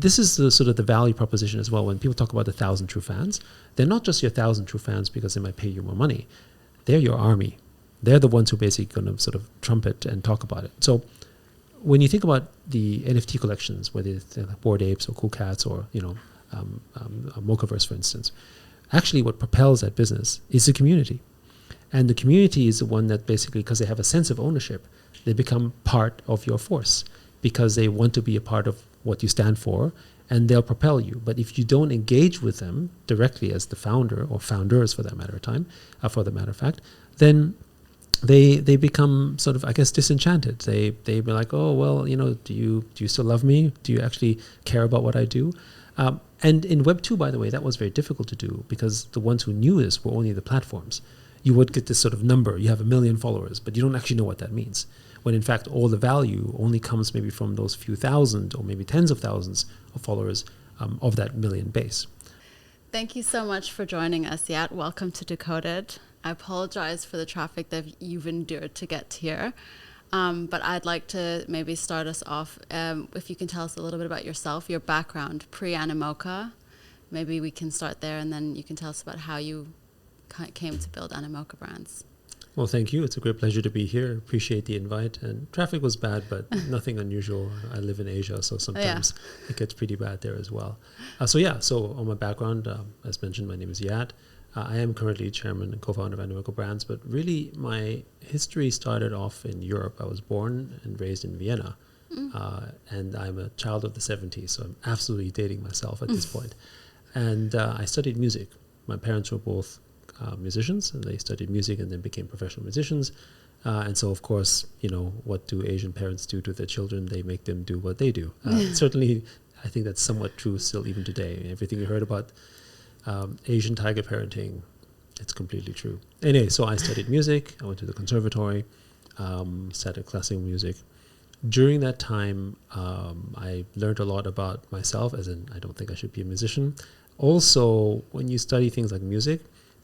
this is the sort of the value proposition as well. When people talk about 1,000 true fans, they're not just your 1,000 true fans because they might pay you more money. They're your army. They're the ones who are basically going to sort of trumpet and talk about it. So when you think about the NFT collections, whether it's like Bored Apes or Cool Cats or, Mocaverse, for instance, actually what propels that business is the community. And the community is the one that basically, because they have a sense of ownership, they become part of your force because they want to be a part of what you stand for, and they'll propel you. But if you don't engage with them directly as the founder or founders for that matter of fact, then they become sort of, I guess, disenchanted. They be like, oh, well, do you still love me? Do you actually care about what I do? And in Web 2, by the way, that was very difficult to do because the ones who knew this were only the platforms. You would get this sort of number, you have 1 million followers, but you don't actually know what that means. When in fact, all the value only comes maybe from those few thousand or maybe tens of thousands of followers of that million base. Thank you so much for joining us, Yat. Welcome to Decoded. I apologize for the traffic that you've endured to get here. But I'd like to maybe start us off, if you can tell us a little bit about yourself, your background, pre-Animoca. Maybe we can start there and then you can tell us about how you came to build Animoca Brands. Well, thank you. It's a great pleasure to be here. Appreciate the invite. And traffic was bad, but nothing unusual. I live in Asia, so sometimes it gets pretty bad there as well. So on my background, as mentioned, my name is Yat. I am currently chairman and co-founder of Animoca Brands, but really my history started off in Europe. I was born and raised in Vienna, and I'm a child of the 70s, so I'm absolutely dating myself at this point. And I studied music. My parents were both musicians, and they studied music and then became professional musicians. And so, of course, what do Asian parents do to their children? They make them do what they do. Certainly, I think that's somewhat true still even today. Everything you heard about Asian tiger parenting, it's completely true. Anyway, so I studied music. I went to the conservatory, studied classical music. During that time, I learned a lot about myself, as in I don't think I should be a musician. Also, when you study things like music,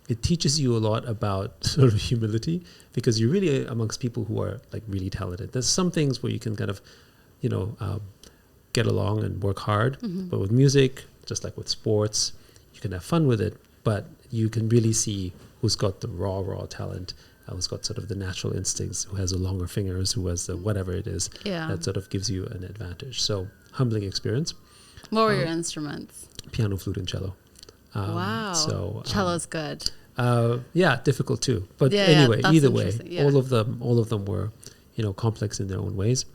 it teaches you a lot about sort of humility because you're really amongst people who are like really talented. There's some things where you can kind of, get along and work hard. Mm-hmm. But with music, just like with sports, you can have fun with it, but you can really see who's got the raw talent, who's got sort of the natural instincts, who has the longer fingers, who has the whatever it is that sort of gives you an advantage. So humbling experience. What were your instruments? Piano, flute, and cello. Wow. So cello's good. Difficult too. But anyway, either way, all of them were, complex in their own ways.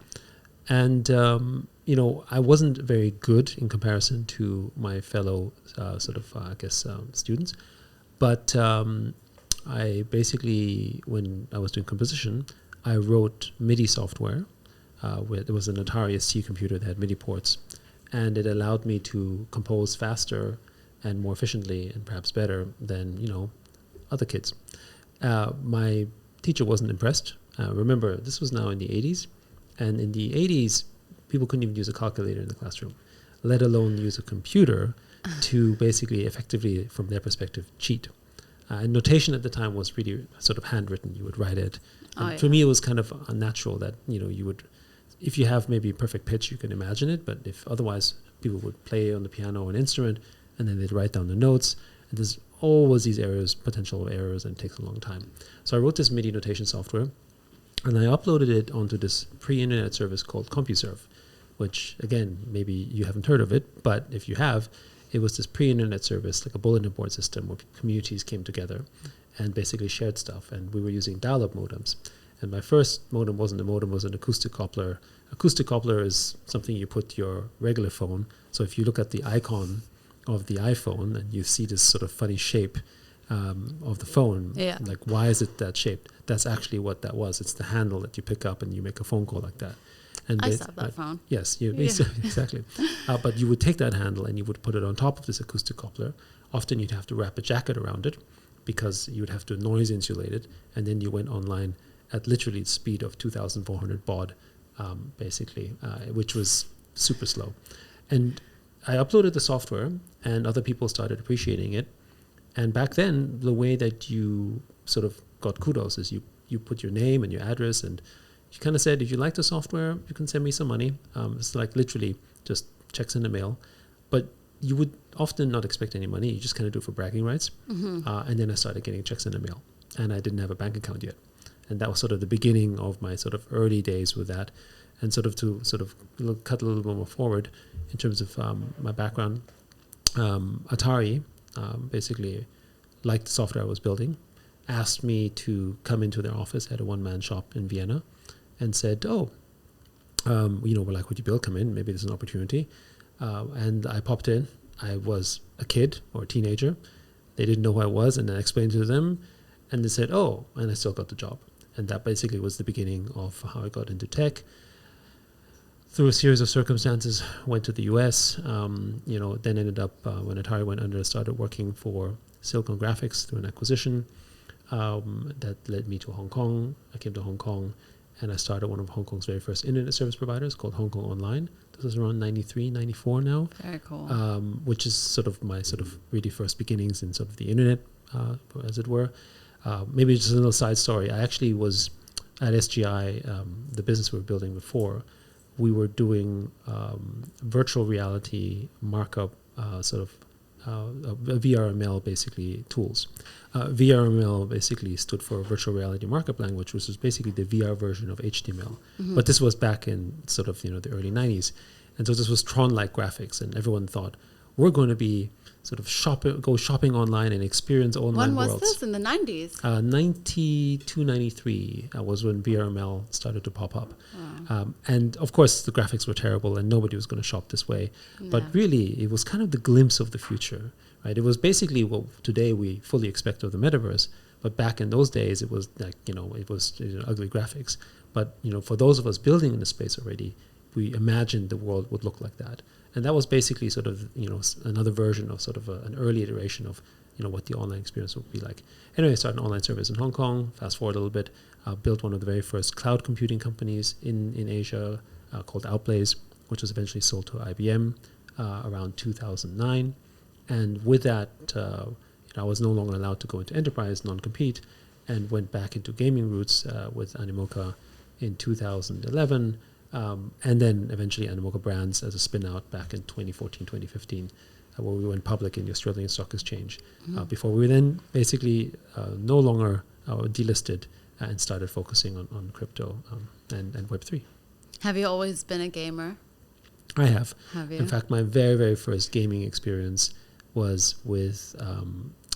And I wasn't very good in comparison to my fellow students. But I basically, when I was doing composition, I wrote MIDI software. There was an Atari ST computer that had MIDI ports, and it allowed me to compose faster and more efficiently and perhaps better than, other kids. My teacher wasn't impressed. Remember, this was now in the 80s. And in the 80s, people couldn't even use a calculator in the classroom, let alone use a computer to basically effectively, from their perspective, cheat. And notation at the time was really sort of handwritten. You would write it. And for me, it was kind of unnatural that, you would, if you have maybe perfect pitch, you can imagine it. But if otherwise, people would play on the piano or an instrument, and then they'd write down the notes. And there's always these potential errors, and it takes a long time. So I wrote this MIDI notation software, and I uploaded it onto this pre-internet service called CompuServe, which, again, maybe you haven't heard of it, but if you have, it was this pre-internet service, like a bulletin board system where communities came together and basically shared stuff. And we were using dial-up modems. And my first modem wasn't a modem, it was an acoustic coupler. Acoustic coupler is something you put your regular phone. So if you look at the icon of the iPhone and you see this sort of funny shape of the phone, like why is it that shaped? That's actually what that was. It's the handle that you pick up and you make a phone call like that. And I still have that phone. Yes, exactly. But you would take that handle and you would put it on top of this acoustic coupler. Often you'd have to wrap a jacket around it because you would have to noise insulate it. And then you went online at literally the speed of 2,400 baud, which was super slow. And I uploaded the software and other people started appreciating it. And back then, the way that you sort of got kudos is you put your name and your address, and you kind of said, if you like the software, you can send me some money. It's like literally just checks in the mail, but you would often not expect any money. You just kind of do it for bragging rights. And then I started getting checks in the mail, and I didn't have a bank account yet. And that was sort of the beginning of my sort of early days with that. And sort of to sort of cut a little bit more forward in terms of my background, Atari basically liked the software I was building, asked me to come into their office at a one-man shop in Vienna, and said, we like what you build, come in, maybe there's an opportunity. And I popped in. I was a kid or a teenager. They didn't know who I was, and I explained to them, and they said, and I still got the job. And that basically was the beginning of how I got into tech. Through a series of circumstances, went to the US, then ended up, when Atari went under, started working for Silicon Graphics through an acquisition that led me to Hong Kong. I came to Hong Kong, and I started one of Hong Kong's very first internet service providers called Hong Kong Online. This is around 93, 94 now. Very cool. Which is sort of my sort of really first beginnings in sort of the internet, as it were. Maybe just a little side story. I actually was at SGI, the business we were building before. We were doing virtual reality markup, VRML basically tools. VRML basically stood for virtual reality markup language, which was basically the VR version of HTML. But this was back in sort of the early 90s, and so this was Tron-like graphics, and everyone thought we're going to be sort of go shopping online and experience online worlds. When was this? In the 90s? 92, 93 was when VRML started to pop up. Wow. And of course, the graphics were terrible and nobody was going to shop this way. No. But really, it was kind of the glimpse of the future, right? It was basically what today we fully expect of the metaverse. But back in those days, it was like, it was ugly graphics. But, for those of us building in the space already, we imagined the world would look like that. And that was basically sort of, another version of sort of an early iteration of, what the online experience would be like. Anyway, I started an online service in Hong Kong, fast forward a little bit, built one of the very first cloud computing companies in Asia called Outblaze, which was eventually sold to IBM around 2009. And with that, I was no longer allowed to go into enterprise, non-compete, and went back into gaming roots with Animoca in 2011. And then eventually Animoca Brands as a spin-out back in 2014, 2015, where we went public in the Australian Stock Exchange. Before we were then basically no longer delisted and started focusing on crypto and Web3. Have you always been a gamer? I have. Have you? In fact, my very, very first gaming experience was with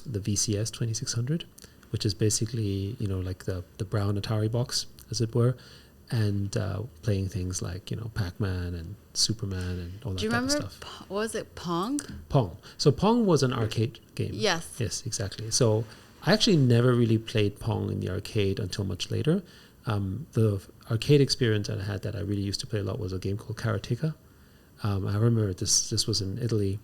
the VCS 2600, which is basically, like the brown Atari box, as it were. And playing things like, Pac-Man and Superman and all that type of stuff. Do you remember, was it Pong? Pong. So Pong was an arcade game. Yes. Yes, exactly. So I actually never really played Pong in the arcade until much later. The arcade experience that I had that I really used to play a lot was a game called Karateka. I remember this was in Italy.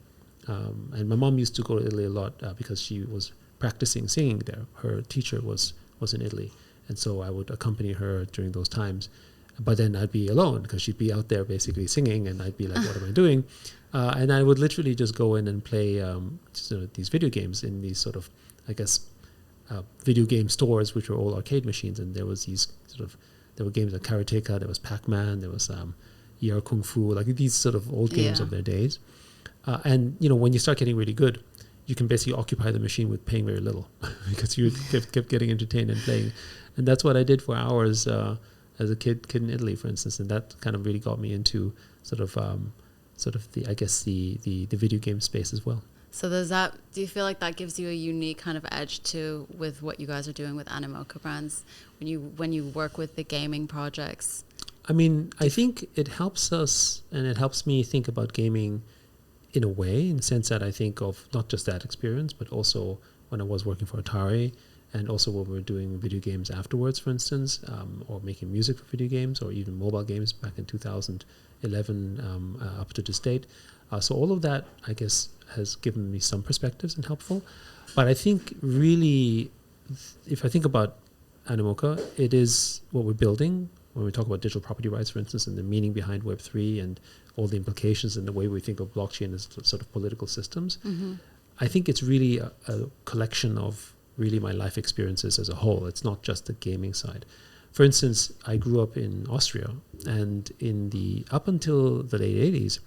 And my mom used to go to Italy a lot because she was practicing singing there. Her teacher was in Italy. And so I would accompany her during those times. But then I'd be alone because she'd be out there basically singing and I'd be like, what am I doing? And I would literally just go in and play these video games in these sort of, I guess, video game stores, which were all arcade machines. And there was there were games like Karateka, there was Pac-Man, there was ER Kung Fu, like these sort of old games of their days. And, when you start getting really good, you can basically occupy the machine with paying very little because you kept getting entertained and playing. And that's what I did for hours as a kid in Italy, for instance. And that kind of really got me into sort of the video game space as well. So do you feel like that gives you a unique kind of edge with what you guys are doing with Animoca Brands when you work with the gaming projects? I mean, I think it helps us and it helps me think about gaming in a way, in the sense that I think of not just that experience, but also when I was working for Atari, and also when we were doing video games afterwards, for instance, or making music for video games, or even mobile games back in 2011 up to this date. So all of that, I guess, has given me some perspectives and helpful. But I think really, if I think about Animoca, it is what we're building. When we talk about digital property rights, for instance, and the meaning behind Web3 and all the implications and the way we think of blockchain as sort of political systems, I think it's really a collection of really my life experiences as a whole. It's not just the gaming side. For instance, I grew up in Austria, and up until the late 80s,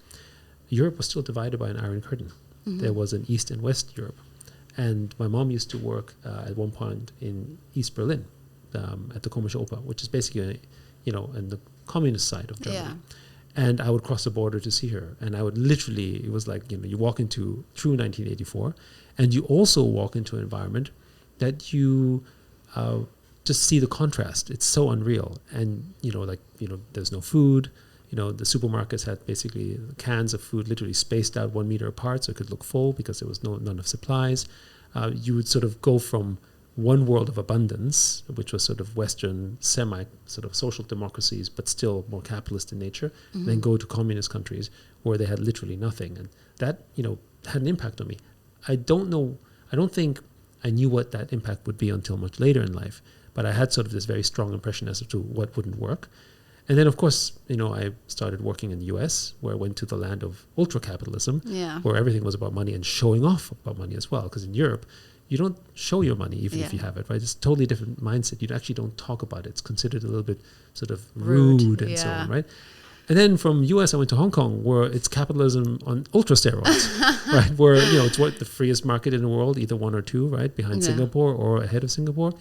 Europe was still divided by an Iron Curtain. There was an East and West Europe. And my mom used to work at one point in East Berlin at the Komische Oper, which is basically, in the communist side of Germany. Yeah. And I would cross the border to see her. And I would literally, it was like, you walk into true 1984, and you also walk into an environment that you just see the contrast. It's so unreal. And, there's no food. The supermarkets had basically cans of food literally spaced out 1 meter apart so it could look full because there was none of supplies. You would sort of go from one world of abundance, which was sort of Western semi sort of social democracies, but still more capitalist in nature, and then go to communist countries where they had literally nothing. And that, had an impact on me. I don't think I knew what that impact would be until much later in life, but I had sort of this very strong impression as to what wouldn't work. And then, of course, I started working in the US, where I went to the land of ultra-capitalism, where everything was about money and showing off about money as well. Because in Europe, you don't show your money, even if you have it, right? It's a totally different mindset. You actually don't talk about it. It's considered a little bit sort of rude and so on, right? And then from US, I went to Hong Kong, where it's capitalism on ultra steroids, right? Where, it's what the freest market in the world, either one or two, right? Behind Singapore or ahead of Singapore.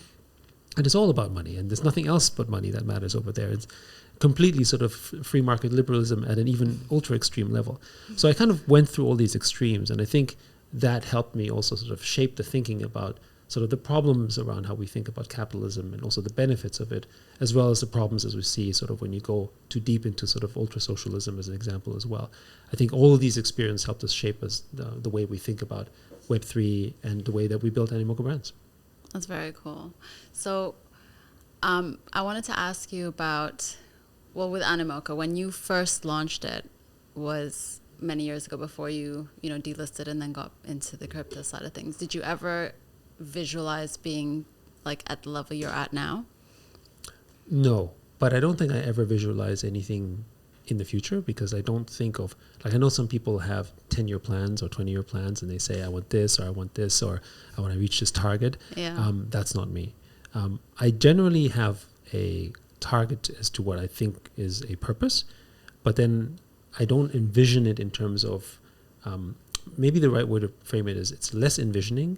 And it's all about money. And there's nothing else but money that matters over there. It's completely sort of free market liberalism at an even ultra extreme level. So I kind of went through all these extremes, and I think that helped me also sort of shape the thinking about sort of the problems around how we think about capitalism and also the benefits of it, as well as the problems as we see sort of when you go too deep into sort of ultra socialism as an example as well. I think all of these experiences helped us shape us the way we think about Web3 and the way that we built Animoca Brands. That's very cool. So I wanted to ask you about, with Animoca, when you first launched it, was many years ago before you delisted and then got into the crypto side of things. Did you ever visualize being like at the level you're at now? No, but I don't think I ever visualize anything in the future, because I don't think of, I know some people have 10-year plans or 20-year plans, and they say, I want this, or I want this, or I want to reach this target. That's not me. I generally have a target as to what I think is a purpose, but then I don't envision it in terms of, maybe the right way to frame it is, it's less envisioning,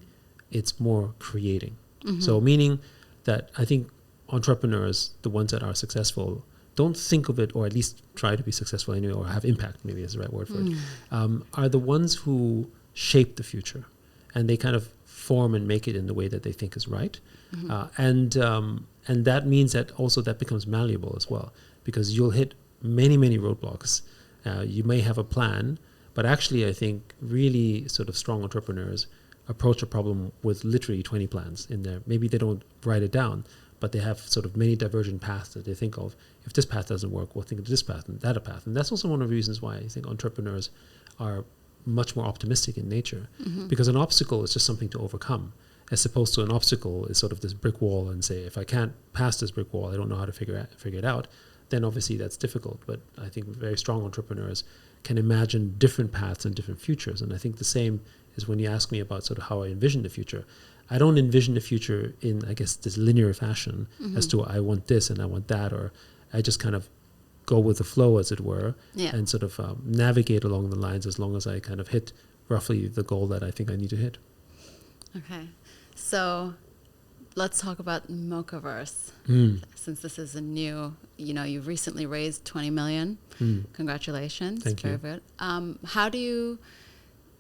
it's more creating. So meaning that I think entrepreneurs, the ones that are successful, don't think of it, or at least try to be successful anyway, or have impact, maybe is the right word for it, are the ones who shape the future, and they kind of form and make it in the way that they think is right. And that means that also that becomes malleable as well, because you'll hit many, many roadblocks. You may have a plan, but actually I think really sort of strong entrepreneurs approach a problem with literally 20 plans in there. Maybe they don't write it down, but they have sort of many divergent paths that they think of. If this path doesn't work, we'll think of this path and that path. And that's also one of the reasons why I think entrepreneurs are much more optimistic in nature, because an obstacle is just something to overcome, as opposed to an obstacle is sort of this brick wall, and say, if I can't pass this brick wall, I don't know how to figure it out, then obviously that's difficult. But I think very strong entrepreneurs can imagine different paths and different futures. And I think the same is when you ask me about sort of how I envision the future. I don't envision the future in, I guess, this linear fashion as to I want this and I want that, or I just kind of go with the flow, as it were, and sort of navigate along the lines as long as I kind of hit roughly the goal that I think I need to hit. Okay. So let's talk about Mocaverse. Since this is a new, you've recently raised 20 million. Congratulations. Thank you. Very good. How do you,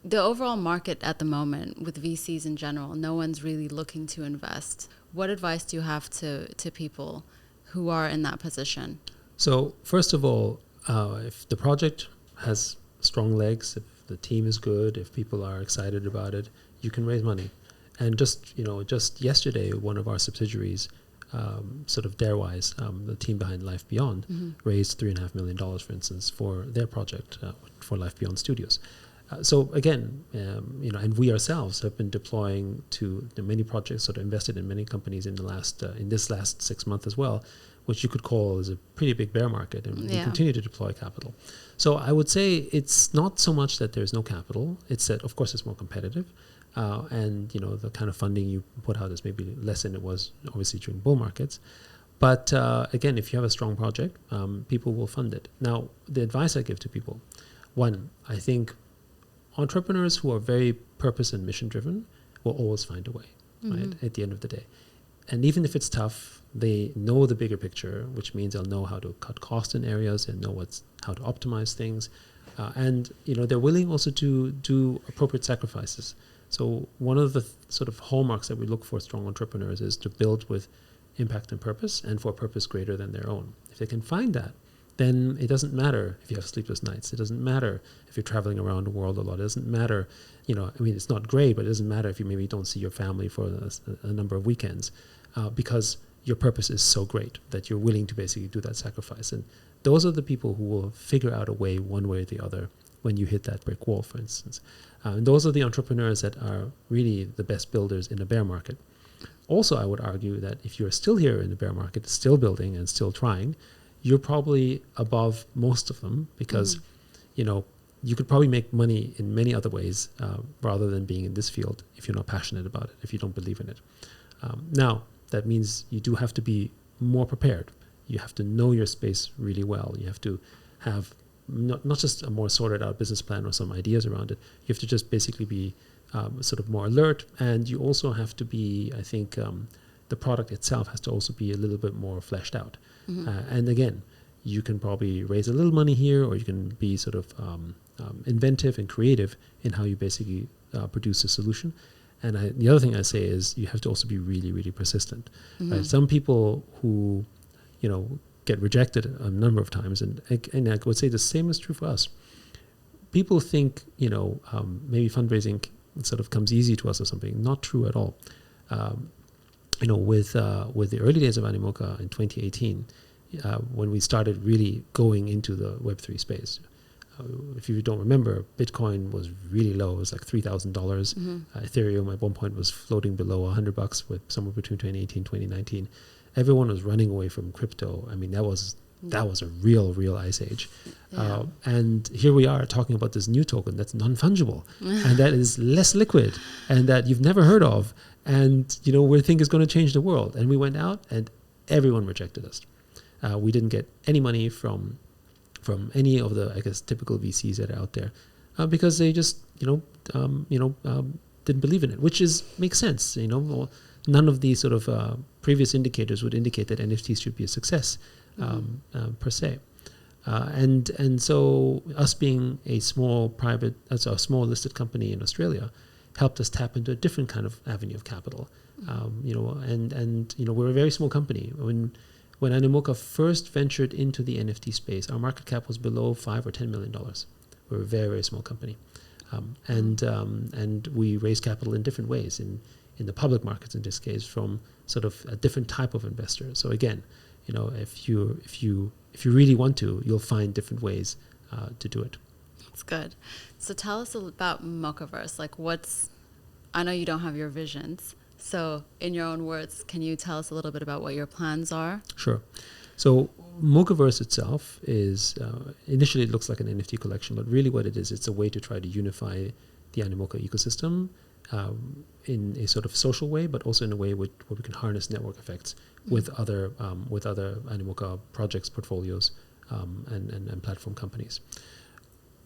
the overall market at the moment with VCs in general, no one's really looking to invest. What advice do you have to people who are in that position? So first of all, if the project has strong legs, if the team is good, if people are excited about it, you can raise money. And just yesterday, one of our subsidiaries, sort of Darewise, the team behind Life Beyond, raised $3.5 million, for instance, for their project, for Life Beyond Studios. So again, and we ourselves have been deploying to the many projects, sort of invested in many companies in this last 6 months as well, which you could call is a pretty big bear market, and we continue to deploy capital. So I would say it's not so much that there's no capital; it's that, of course, it's more competitive, and the kind of funding you put out is maybe less than it was obviously during bull markets. But again, if you have a strong project, people will fund it. Now, the advice I give to people: One, I think entrepreneurs who are very purpose and mission driven will always find a way, right? At the end of the day. And even if it's tough, they know the bigger picture, which means they'll know how to cut costs in areas and know how to optimize things. And, they're willing also to do appropriate sacrifices. So one of the sort of hallmarks that we look for strong entrepreneurs is to build with impact and purpose, and for a purpose greater than their own. If they can find that, then it doesn't matter if you have sleepless nights. It doesn't matter if you're traveling around the world a lot. It doesn't matter, it's not great, but it doesn't matter if you maybe don't see your family for a number of weekends, because your purpose is so great that you're willing to basically do that sacrifice. And those are the people who will figure out a way, one way or the other, when you hit that brick wall, for instance. And those are the entrepreneurs that are really the best builders in a bear market. Also, I would argue that if you're still here in the bear market, still building and still trying, you're probably above most of them, because, you could probably make money in many other ways rather than being in this field if you're not passionate about it, if you don't believe in it. Now, that means you do have to be more prepared. You have to know your space really well. You have to have not just a more sorted out business plan or some ideas around it. You have to just basically be sort of more alert. And you also have to be, I think, the product itself has to also be a little bit more fleshed out. And again, you can probably raise a little money here, or you can be sort of inventive and creative in how you basically produce a solution. And the other thing I say is you have to also be really, really persistent. Right? Some people who, get rejected a number of times, and I would say the same is true for us. People think, maybe fundraising sort of comes easy to us or something. Not true at all. With the early days of Animoca in 2018, when we started really going into the web3 space. If you don't remember, Bitcoin was really low. It was like $3,000. Ethereum at one point was floating below $100 with somewhere between 2018 and 2019. Everyone was running away from crypto. I mean, that was a real ice age. Yeah. And here we are talking about this new token that's non-fungible and that is less liquid and that you've never heard of. And, we think is going to change the world. And we went out and everyone rejected us. We didn't get any money from any of the, I guess, typical VCs that are out there, because they just, didn't believe in it, which makes sense. None of these sort of previous indicators would indicate that NFTs should be a success per se. And so us being a small listed company in Australia helped us tap into a different kind of avenue of capital. We're a very small company. When Animoca first ventured into the NFT space, our market cap was below $5 or $10 million. We're a very, very small company. And we raise capital in different ways, in the public markets in this case, from sort of a different type of investor. So again, if you really want to, you'll find different ways to do it. That's good. So tell us about Mocaverse. I know you don't have your visions. So in your own words, can you tell us a little bit about what your plans are? Sure. So Mocaverse itself is, initially it looks like an NFT collection, but really what it is, it's a way to try to unify the Animoca ecosystem in a sort of social way, but also in a way where we can harness network effects with other Animoca projects, portfolios, and platform companies.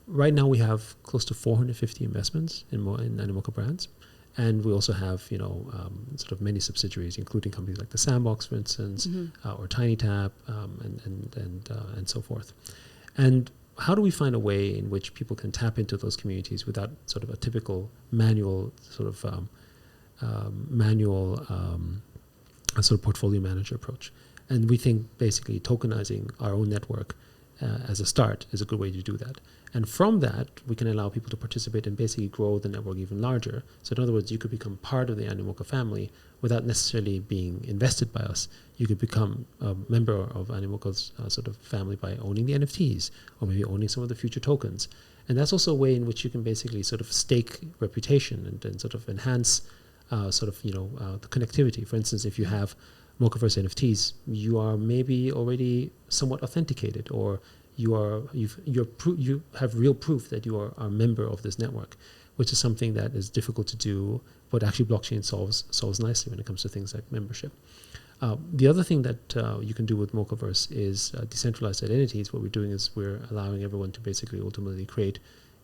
Right now we have close to 450 investments in Animoca Brands. And we also have, sort of many subsidiaries, including companies like the Sandbox, for instance, or TinyTap, and so forth. And how do we find a way in which people can tap into those communities without sort of a typical manual portfolio manager approach? And we think basically tokenizing our own network as a start is a good way to do that. And from that, we can allow people to participate and basically grow the network even larger. So in other words, you could become part of the Animoca family without necessarily being invested by us. You could become a member of Animoca's sort of family by owning the NFTs or maybe owning some of the future tokens. And that's also a way in which you can basically sort of stake reputation and sort of enhance the connectivity. For instance, if you have Mocaverse NFTs, you are maybe already somewhat authenticated, or you have real proof that you are a member of this network, which is something that is difficult to do, but actually blockchain solves nicely when it comes to things like membership. The other thing that you can do with Mocaverse is decentralized identities. What we're doing is we're allowing everyone to basically ultimately create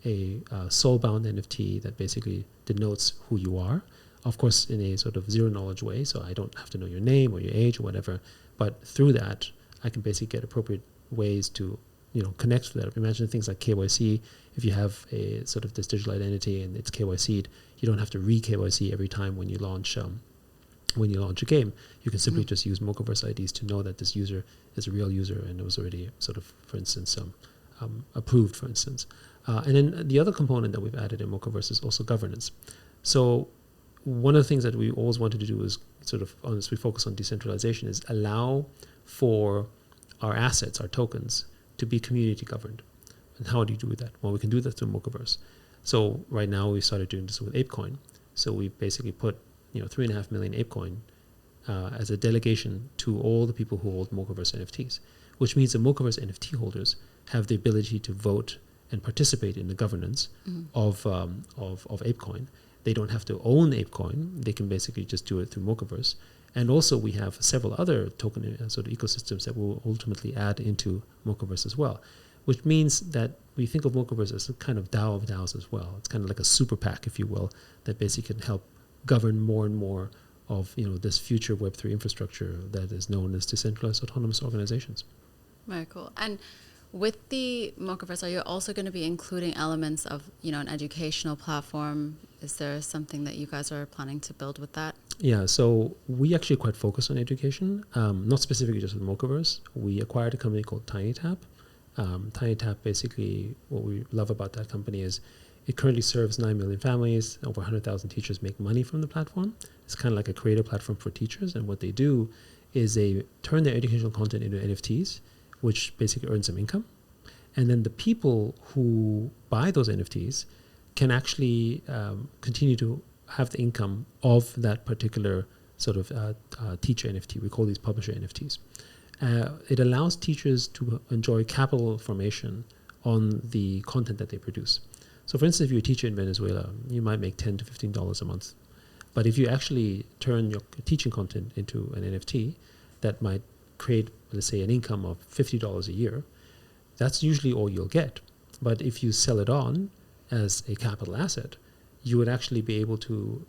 a soul-bound NFT that basically denotes who you are. Of course, in a sort of zero knowledge way, so I don't have to know your name or your age or whatever. But through that, I can basically get appropriate ways to, connect to that. Imagine things like KYC. If you have a sort of this digital identity and it's KYC'd, you don't have to re-KYC every time when you launch a game. You can simply just use Mocaverse IDs to know that this user is a real user and it was already sort of, for instance, approved, for instance. And then the other component that we've added in Mocaverse is also governance. So one of the things that we always wanted to do is sort of, as we focus on decentralization, is allow for our assets, our tokens, to be community governed. And how do you do that? Well, we can do that through Mocaverse. So right now we started doing this with ApeCoin. So we basically put 3.5 million ApeCoin as a delegation to all the people who hold Mocaverse NFTs, which means the Mocaverse NFT holders have the ability to vote and participate in the governance of ApeCoin. They don't have to own ApeCoin. They can basically just do it through Mocaverse. And also we have several other token sort of ecosystems that will ultimately add into Mocaverse as well, which means that we think of Mocaverse as a kind of DAO of DAOs as well. It's kind of like a super PAC, if you will, that basically can help govern more and more of this future Web3 infrastructure that is known as decentralized autonomous organizations. Very cool. And with the Mocaverse, are you also going to be including elements of an educational platform? Is there something that you guys are planning to build with that? Yeah, so we actually quite focus on education, not specifically just with Mocaverse. We acquired a company called TinyTap. TinyTap, basically, what we love about that company is it currently serves 9 million families. Over 100,000 teachers make money from the platform. It's kind of like a creator platform for teachers. And what they do is they turn their educational content into NFTs, which basically earns them income. And then the people who buy those NFTs can actually continue to have the income of that particular sort of teacher NFT. We call these publisher NFTs. It allows teachers to enjoy capital formation on the content that they produce. So for instance, if you're a teacher in Venezuela, you might make $10 to $15 a month. But if you actually turn your teaching content into an NFT that might create, let's say, an income of $50 a year, that's usually all you'll get. But if you sell it on as a capital asset, you would actually be able to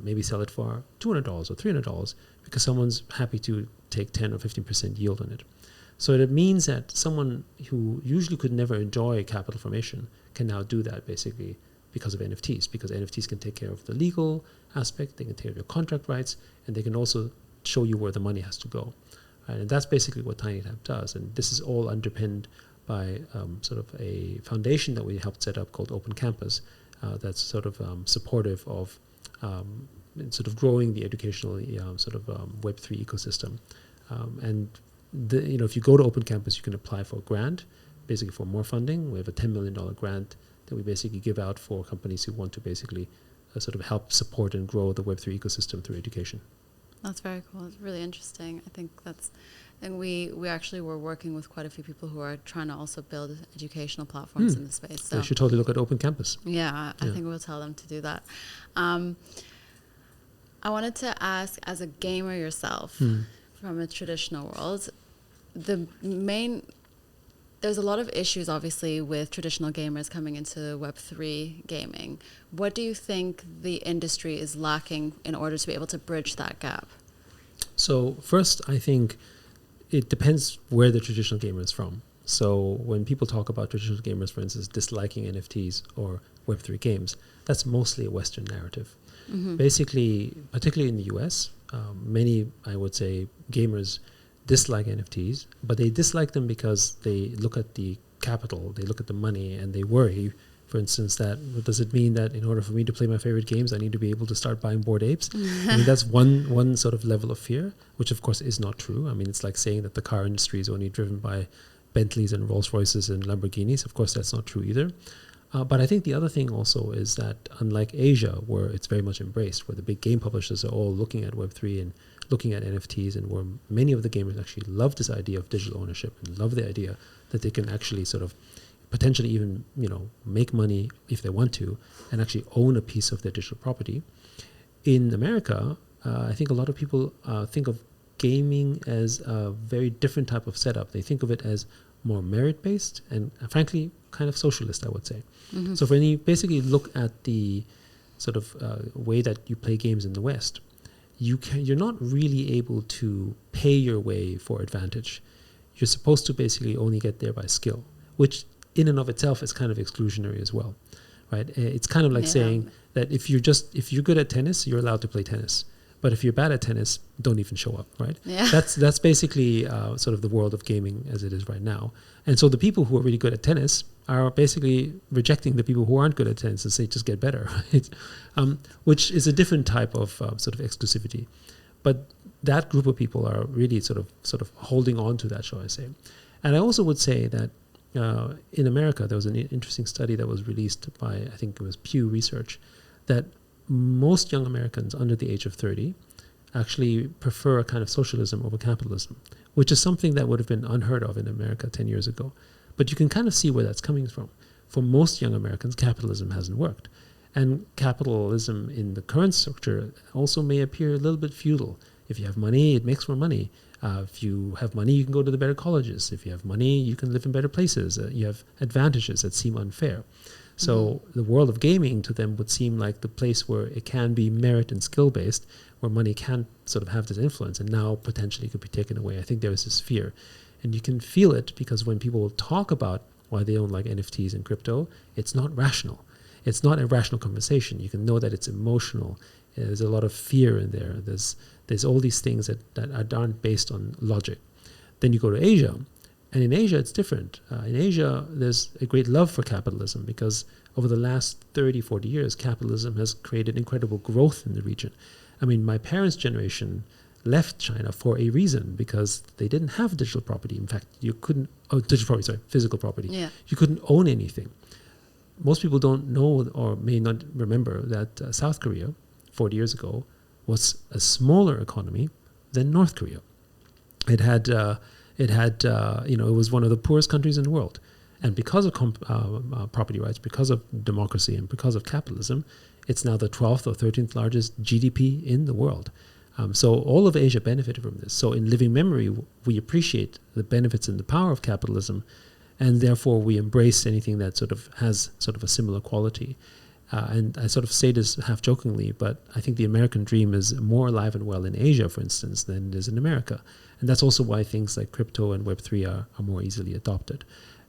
maybe sell it for $200 or $300 because someone's happy to take 10 or 15% yield on it. So it means that someone who usually could never enjoy capital formation can now do that basically because of NFTs, because NFTs can take care of the legal aspect, they can take care of your contract rights, and they can also show you where the money has to go. Right? And that's basically what TinyTap does. And this is all underpinned by sort of a foundation that we helped set up called Open Campus that's sort of supportive of sort of growing the educational sort of Web3 ecosystem. And if you go to Open Campus, you can apply for a grant, basically for more funding. We have a $10 million grant that we basically give out for companies who want to basically sort of help support and grow the Web3 ecosystem through education. That's very cool. It's really interesting. I think we actually were working with quite a few people who are trying to also build educational platforms in the space. So you should totally look at Open Campus. Yeah, I think we'll tell them to do that. I wanted to ask, as a gamer yourself, from a traditional world, there's a lot of issues, obviously, with traditional gamers coming into Web3 gaming. What do you think the industry is lacking in order to be able to bridge that gap? So first, I think it depends where the traditional gamer is from. So when people talk about traditional gamers, for instance, disliking NFTs or Web3 games, that's mostly a Western narrative. Basically, particularly in the US, many, I would say, gamers dislike NFTs, but they dislike them because they look at the capital, they look at the money, and they worry, for instance, that does it mean that in order for me to play my favorite games, I need to be able to start buying Bored Apes? I mean, that's one sort of level of fear, which of course is not true. I mean, it's like saying that the car industry is only driven by Bentleys and Rolls Royces and Lamborghinis. Of course, that's not true either. But I think the other thing also is that unlike Asia, where it's very much embraced, where the big game publishers are all looking at Web3 and looking at NFTs, and where many of the gamers actually love this idea of digital ownership and love the idea that they can actually sort of potentially even, make money if they want to and actually own a piece of their digital property. In America, I think a lot of people think of gaming as a very different type of setup. They think of it as more merit-based and frankly kind of socialist, I would say. So when you basically look at the sort of way that you play games in the West, you're not really able to pay your way for advantage. You're supposed to basically only get there by skill, which in and of itself is kind of exclusionary as well, right? It's kind of like saying that if you're good at tennis, you're allowed to play tennis. But if you're bad at tennis, don't even show up, right? Yeah. That's basically sort of the world of gaming as it is right now. And so the people who are really good at tennis are basically rejecting the people who aren't good at tennis and say, just get better, right? Which is a different type of sort of exclusivity. But that group of people are really sort of holding on to that, shall I say. And I also would say that in America, there was an interesting study that was released by, I think it was Pew Research, that most young Americans under the age of 30 actually prefer a kind of socialism over capitalism, which is something that would have been unheard of in America 10 years ago. But you can kind of see where that's coming from. For most young Americans, capitalism hasn't worked. And capitalism in the current structure also may appear a little bit feudal. If you have money, it makes more money. If you have money, you can go to the better colleges. If you have money, you can live in better places. You have advantages that seem unfair. So the world of gaming to them would seem like the place where it can be merit and skill based, where money can sort of have this influence and now potentially could be taken away. I think there is this fear. And you can feel it because when people talk about why they don't like NFTs and crypto, it's not rational. It's not a rational conversation. You can know that it's emotional. There's a lot of fear in there. There's all these things that aren't based on logic. Then you go to Asia. And in Asia, it's different. In Asia, there's a great love for capitalism because over the last 30, 40 years, capitalism has created incredible growth in the region. I mean, my parents' generation left China for a reason because they didn't have digital property. In fact, physical property. Yeah. You couldn't own anything. Most people don't know or may not remember that South Korea, 40 years ago, was a smaller economy than North Korea. It was one of the poorest countries in the world. And because of property rights, because of democracy, and because of capitalism, it's now the 12th or 13th largest GDP in the world. So all of Asia benefited from this. So in living memory, we appreciate the benefits and the power of capitalism, and therefore we embrace anything that sort of has sort of a similar quality. And I sort of say this half jokingly, but I think the American dream is more alive and well in Asia, for instance, than it is in America. And that's also why things like crypto and web3 are more easily adopted.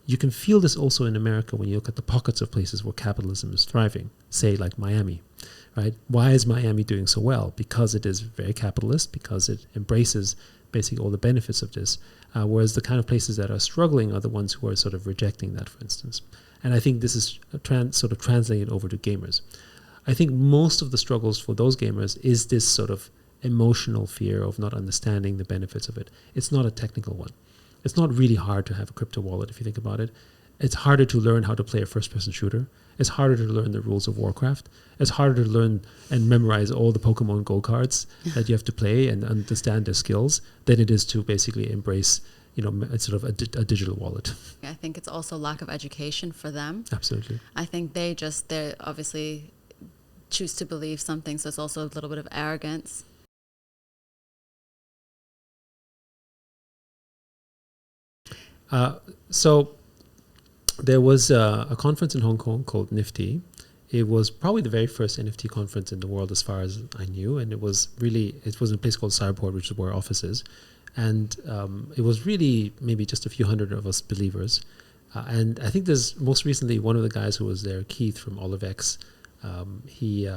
You can feel this also in America when you look at the pockets of places where capitalism is thriving, say like Miami, right? Why is Miami doing so well? Because it is very capitalist, because it embraces basically all the benefits of this, whereas the kind of places that are struggling are the ones who are sort of rejecting that, for instance. And I think this is sort of translated over to gamers. I think most of the struggles for those gamers is this sort of emotional fear of not understanding the benefits of it. It's not a technical one. It's not really hard to have a crypto wallet if you think about it. It's harder to learn how to play a first-person shooter. It's harder to learn the rules of Warcraft. It's harder to learn and memorize all the Pokemon Go cards that you have to play and understand their skills than it is to basically embrace sort of a digital wallet. I think it's also lack of education for them. Absolutely. I think they obviously choose to believe something, so it's also a little bit of arrogance. So there was a conference in Hong Kong called Nifty. It was probably the very first NFT conference in the world as far as I knew, and it was in a place called Cyberport, which is where our office is. And it was really maybe just a few hundred of us believers. And I think there's most recently one of the guys who was there, Keith from Olive X. He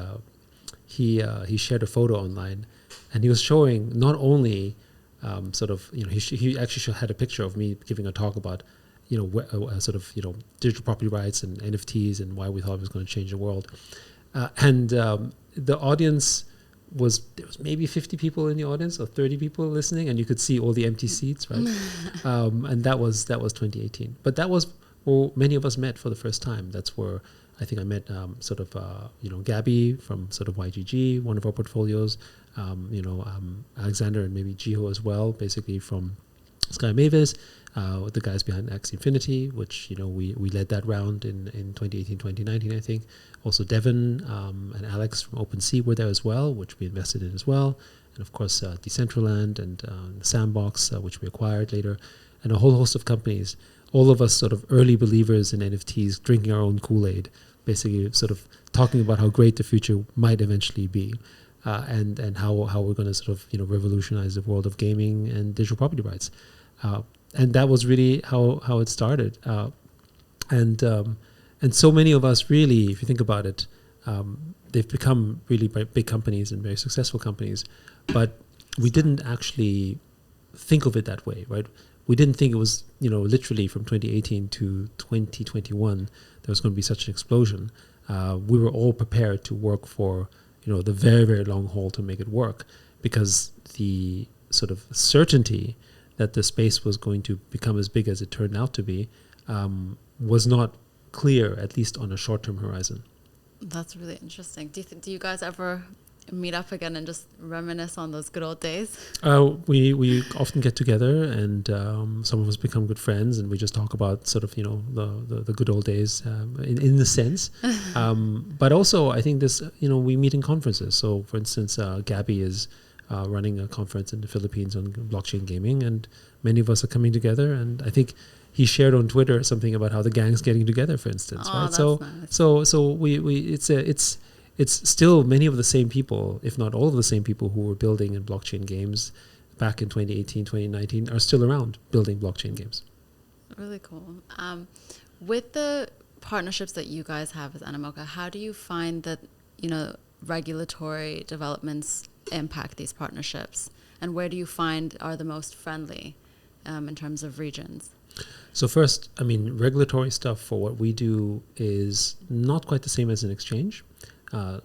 shared a photo online, and he was showing not only he actually had a picture of me giving a talk about digital property rights and NFTs and why we thought it was going to change the world. The audience there was maybe 50 people in the audience or 30 people listening, and you could see all the empty seats, right? And that was 2018. But that was where many of us met for the first time. That's where I think I met Gabby from sort of YGG, one of our portfolios, Alexander and maybe Jiho as well, basically from Sky Mavis, the guys behind Axie Infinity, which we led that round in 2018, 2019, I think. Also Devin and Alex from OpenSea were there as well, which we invested in as well. and of course Decentraland and Sandbox, which we acquired later, and a whole host of companies. All of us sort of early believers in NFTs, drinking our own Kool-Aid, basically sort of talking about how great the future might eventually be, and how we're going to sort of revolutionize the world of gaming and digital property rights, and that was really how it started, and so many of us really, if you think about it, they've become really big companies and very successful companies, but we didn't actually think of it that way, right? We didn't think it was, literally from 2018 to 2021, there was going to be such an explosion. We were all prepared to work for, the very, very long haul to make it work, because the sort of certainty that the space was going to become as big as it turned out to be was not clear, at least on a short-term horizon. That's really interesting. Do you guys ever meet up again and just reminisce on those good old days? We often get together, and some of us become good friends, and we just talk about sort of the good old days in the sense. But also, I think this we meet in conferences. So, for instance, Gabby is running a conference in the Philippines on blockchain gaming, and many of us are coming together. And I think he shared on Twitter something about how the gang's getting together, for instance, right? So nice. So it's still many of the same people, if not all of the same people who were building in blockchain games back in 2018, 2019 are still around building blockchain games. Really cool. With the partnerships that you guys have with Animoca, how do you find that, regulatory developments impact these partnerships? And where do you find are the most friendly in terms of regions? So first, regulatory stuff for what we do is not quite the same as an exchange.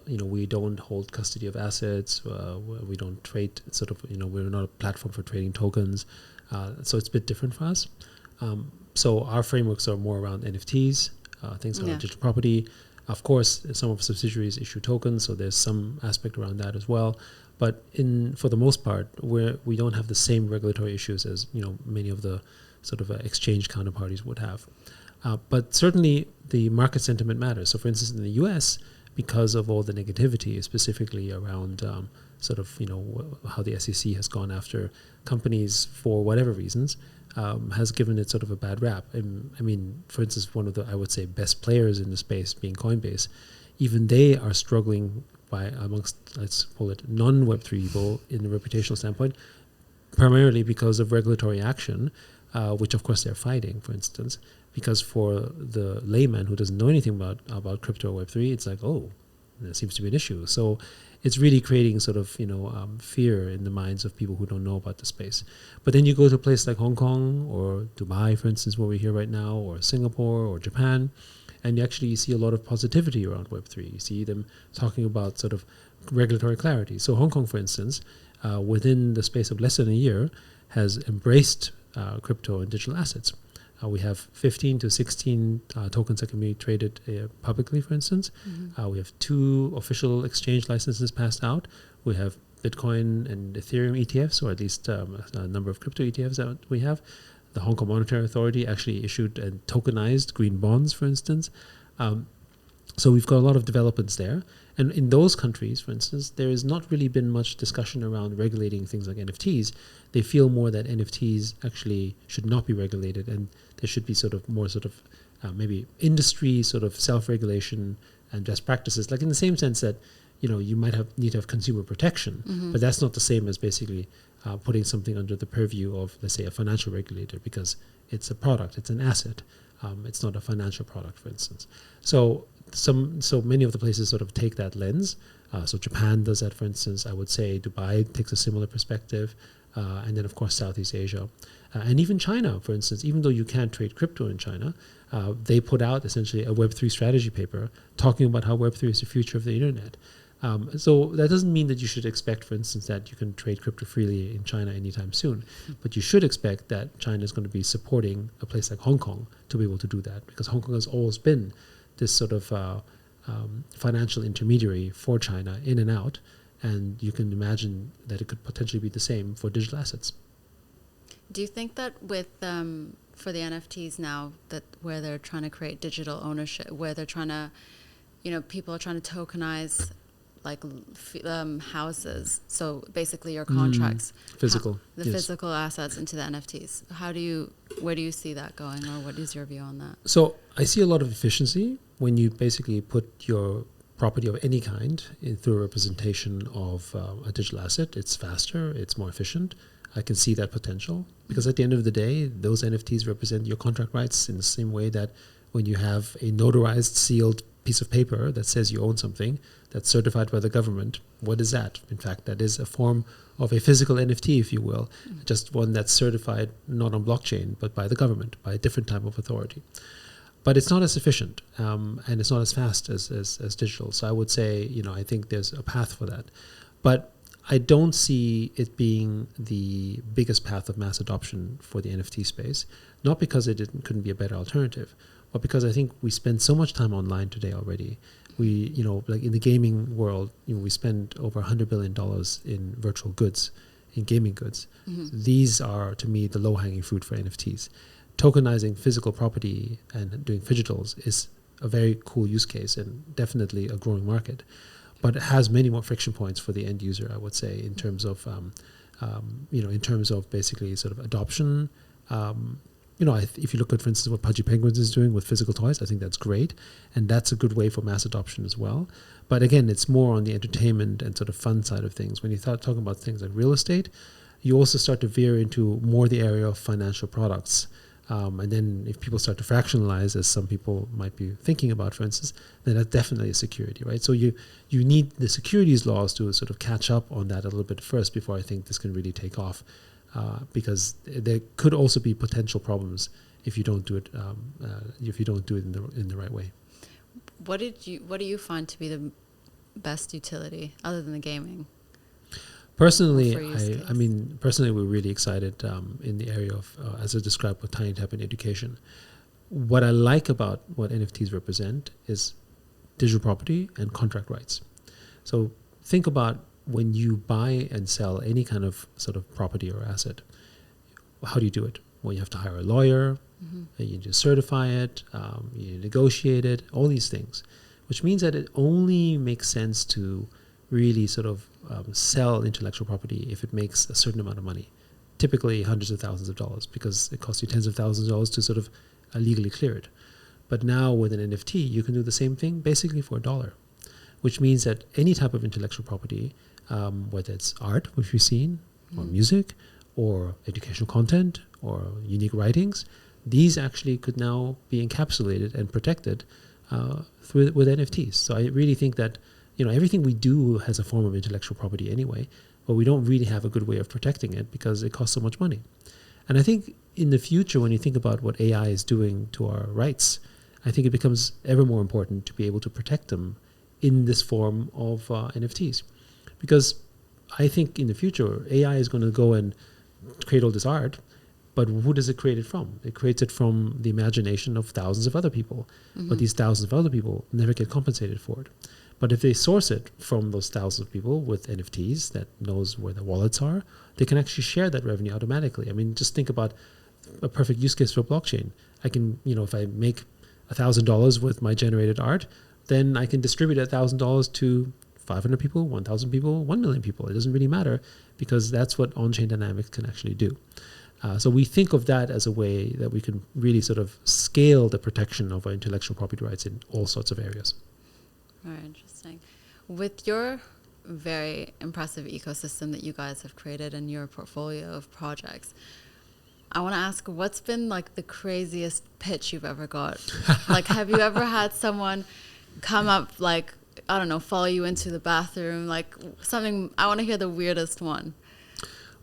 We don't hold custody of assets. We don't trade we're not a platform for trading tokens. So it's a bit different for us. So our frameworks are more around NFTs, things like digital property. Of course, some of our subsidiaries issue tokens, so there's some aspect around that as well. But for the most part, we don't have the same regulatory issues as many of the sort of exchange counterparties would have. But certainly the market sentiment matters. So for instance, in the US, because of all the negativity, specifically around how the SEC has gone after companies for whatever reasons, has given it sort of a bad rap. For instance, one of the, I would say, best players in the space being Coinbase, even they are struggling amongst, let's call it, non-Web3 people in a reputational standpoint, primarily because of regulatory action, which of course they're fighting, for instance, because for the layman who doesn't know anything about crypto or Web3, it's like, oh, there seems to be an issue. So it's really creating sort of, fear in the minds of people who don't know about the space. But then you go to a place like Hong Kong or Dubai, for instance, where we're here right now, or Singapore or Japan, and you see a lot of positivity around Web3. You see them talking about sort of regulatory clarity. So Hong Kong, for instance, within the space of less than a year, has embraced crypto and digital assets. We have 15 to 16 tokens that can be traded publicly, for instance. Mm-hmm. We have 2 official exchange licenses passed out. We have Bitcoin and Ethereum ETFs, or at least a number of crypto ETFs that we have. The Hong Kong Monetary Authority actually issued and tokenized green bonds, for instance. So we've got a lot of developments there. And in those countries, for instance, there has not really been much discussion around regulating things like NFTs. They feel more that NFTs actually should not be regulated, and there should be maybe industry sort of self-regulation and best practices, like in the same sense that, you might need to have consumer protection, mm-hmm. but that's not the same as basically putting something under the purview of, let's say, a financial regulator, because it's a product, it's an asset. It's not a financial product, for instance. So many of the places sort of take that lens. So Japan does that, for instance. I would say Dubai takes a similar perspective. And then, of course, Southeast Asia. And even China, for instance, even though you can't trade crypto in China, they put out essentially a Web3 strategy paper talking about how Web3 is the future of the internet. So that doesn't mean that you should expect, for instance, that you can trade crypto freely in China anytime soon. But you should expect that China is going to be supporting a place like Hong Kong to be able to do that, because Hong Kong has always been this sort of financial intermediary for China in and out. And you can imagine that it could potentially be the same for digital assets. Do you think that with for the NFTs now, that where they're trying to create digital ownership, where they're trying to, people are trying to tokenize houses. So basically your contracts, physical, the physical assets into the NFTs. Where do you see that going, or what is your view on that? So I see a lot of efficiency when you basically put your property of any kind through a representation of a digital asset. It's faster, it's more efficient. I can see that potential because at the end of the day, those NFTs represent your contract rights in the same way that when you have a notarized, sealed piece of paper that says you own something that's certified by the government. What is that? In fact, that is a form of a physical NFT, if you will, just one that's certified not on blockchain, but by the government, by a different type of authority. But it's not as efficient and it's not as fast as digital. So I would say, I think there's a path for that. But I don't see it being the biggest path of mass adoption for the NFT space, not because it couldn't be a better alternative, but because I think we spend so much time online today already. We, like in the gaming world, we spend over $100 billion in virtual goods, in gaming goods. These are, to me, the low-hanging fruit for NFTs. Tokenizing physical property and doing digitals is a very cool use case and definitely a growing market. But it has many more friction points for the end user, I would say, in terms of, in terms of basically sort of adoption. If you look at, for instance, what Pudgy Penguins is doing with physical toys, I think that's great. And that's a good way for mass adoption as well. But again, it's more on the entertainment and sort of fun side of things. When you start talking about things like real estate, you also start to veer into more the area of financial products. And then if people start to fractionalize, as some people might be thinking about, for instance, then that's definitely a security, right? So you need the securities laws to sort of catch up on that a little bit first before I think this can really take off, because there could also be potential problems if you don't do it in the right way. What do you find to be the best utility other than the gaming? Personally, personally, we're really excited in the area of, as I described, with Tiny Tap in education. What I like about what NFTs represent is digital property and contract rights. So think about when you buy and sell any kind of sort of property or asset. How do you do it? Well, you have to hire a lawyer, you just certify it, you negotiate it, all these things, which means that it only makes sense to really sort of sell intellectual property if it makes a certain amount of money, typically hundreds of thousands of dollars, because it costs you tens of thousands of dollars to sort of legally clear it. But now with an NFT, you can do the same thing basically for $1, which means that any type of intellectual property, whether it's art, which we've seen, or music, or educational content, or unique writings, these actually could now be encapsulated and protected with NFTs. So I really think that everything we do has a form of intellectual property anyway, but we don't really have a good way of protecting it because it costs so much money. And I think in the future, when you think about what AI is doing to our rights, I think it becomes ever more important to be able to protect them in this form of NFTs. Because I think in the future, AI is going to go and create all this art, but who does it create it from? It creates it from the imagination of thousands of other people, but these thousands of other people never get compensated for it. But if they source it from those thousands of people with NFTs that knows where the wallets are, they can actually share that revenue automatically. I mean, just think about a perfect use case for blockchain. I can, if I make $1,000 with my generated art, then I can distribute $1,000 to 500 people, 1,000 people, 1 million people. It doesn't really matter because that's what on-chain dynamics can actually do. So we think of that as a way that we can really sort of scale the protection of our intellectual property rights in all sorts of areas. Very interesting. With your very impressive ecosystem that you guys have created and your portfolio of projects, I want to ask, what's been like the craziest pitch you've ever got? Like, have you ever had someone come up, like, I don't know, follow you into the bathroom, like something? I want to hear the weirdest one.